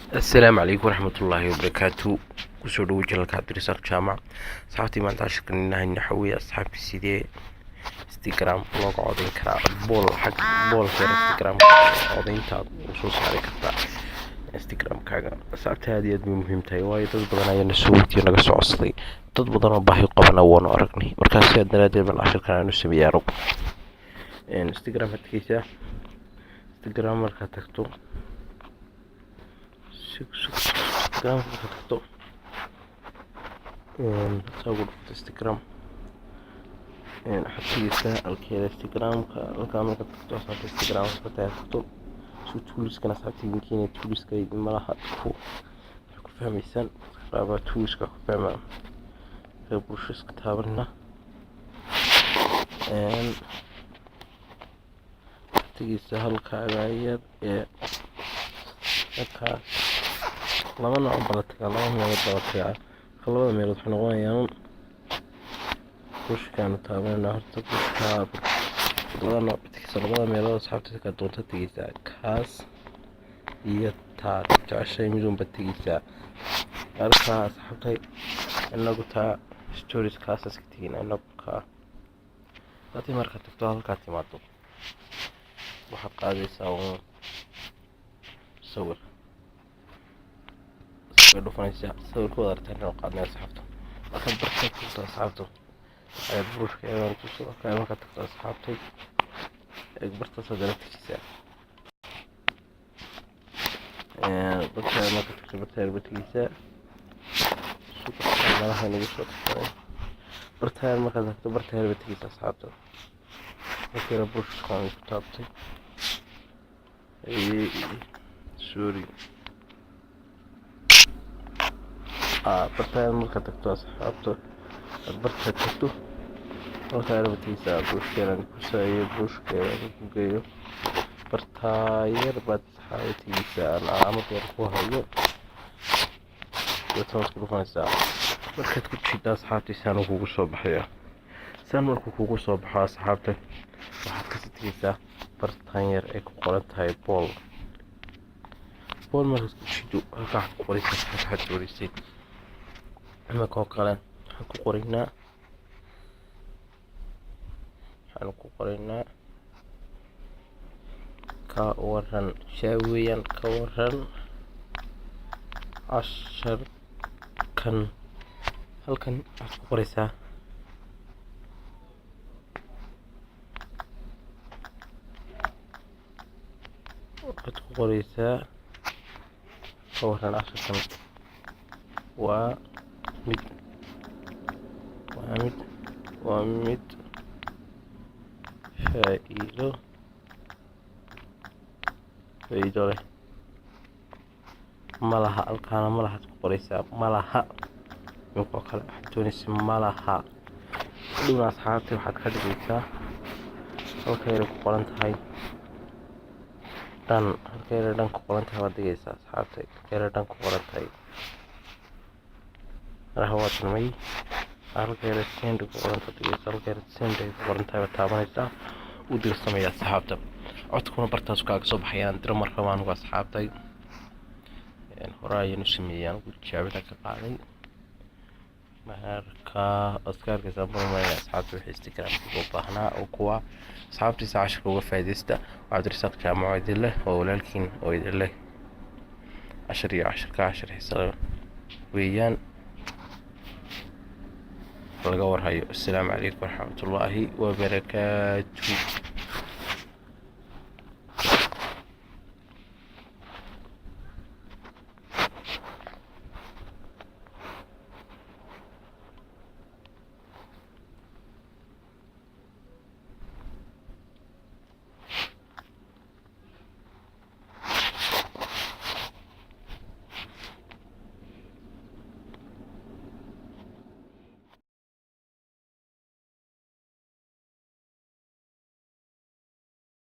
السلام عليكم ورحمة الله وبركاته. kusoo dhawo janalka cabdirasaaq jaamac. asxaabtii maanta ashirkaninahay naxawiya asxaabtii sidee instagram looga codayn karaa boolkeer instagram codayntaad u soo saari kartaa instagramkaaga. asxaabta aad iyo aad bay muhiim tahay waayo dad badan ayaa na soo weydiiyo naga soo codsaday, dad badan oo baahi qabana waanu aragnay, markaas sidaa daraadeed baan ashirkan aanu sameeyaa rog. instagram hadkeysaa instagram markaad tagto instagram xabsigiisa halkeeda instagramka halkaa marka tagto asxaabta instagram markaa tagto soo tuuliskana asxaabta idinkeena tuuliska malaha ku fahmaysaan qaaba tuuliska ku fahmaa qayb bulshada taabanna xabsigiisa halkaaga yar ee halkaa laba nooc bala tagaa, laba meelood bala tagaa. labada meelood waxay noqonayaan bushkaanu taabanayna horta bushkaa labada nooc batigeysa, labada meelood asxaabta ka doonta tegeysaa kaas iyo taa jeceshay midunba tegeysaa. halkaa asxaabtay inagu taa stories kaas iska tegin inagu kaa dadii markaa tagto halkaa timaado waxaad qaadaysaa sawir dhufanaysa sawirkooda aragtaan inuu qaadnay asxaabta. markaad bartaad tagto asxaabta ayaad burushka eegaan kusoo arkaya. markaad tagto asxaabtay bartaas haddana tegeysaa bartaa markaad tagto bartaa tegeysaa malaha nagu soo dhexgalay bartaa markaad tagto bartaa tegeysaa asxaabta. markiina burushkaan ku taabtay sorry bartaa markaad tagto asxaabta bartaad tagto halkaa tegeysaa burushkeedan kusaayo burushkeedan ku geeyo bartaa yar baad asxaabta tegeysaa calaamad yar ku hayo dadka ku dhufanaysaa. markaad ku jiidda asxaabta saan kugu soo baxaya. saan markuu kugu soo baxo asxaabta waxaad kasi tegeysaa bartaan yar ay ku qoran tahay bool markaad ku jiiddo halkaa waxaad ku qoraysaa waxaad dooraysay. imaka oo kale waxaan ku qoraynaa ka waran shaaweeyaan ka waran casharkan. halkan waxaad ku qoraysaa ka waran casharkan waa mid faa'iido leh malaha. halkaana malahaad ku qoraysaa malaha. imika oo kale waxaad doonaysa malaha dhowna asxaabtay waxaad ka dhigaysaa halka yar ku qoran tahay dhan. halka yar dhan ku qoran tahay waad dhigaysaa asxaabtay. halka yar dhan ku qoran tahay rahawaad may halka yar send ku qoran tahay halka yar send ku qoran tahay waad taabanaysaa u dirsamaya asxaabta. codkuna bartaas kaaga soo baxayaan diro markabaan uga asxaabtay horaayanu sameeyaan ugu tijaabada ka qaaday. marka askaarkiisa marmaya asxaabta wixii instagram ugu baahnaa oo kuwa asxaabtiisa cashirka uga faa'iideysta. cabdirasaaq jaamac idin leh oo walaalkiin oo idin leh cashir iyo cashir xiisa weeyaan laga warhayo. السلام عليكم ورحمة الله وبركاته.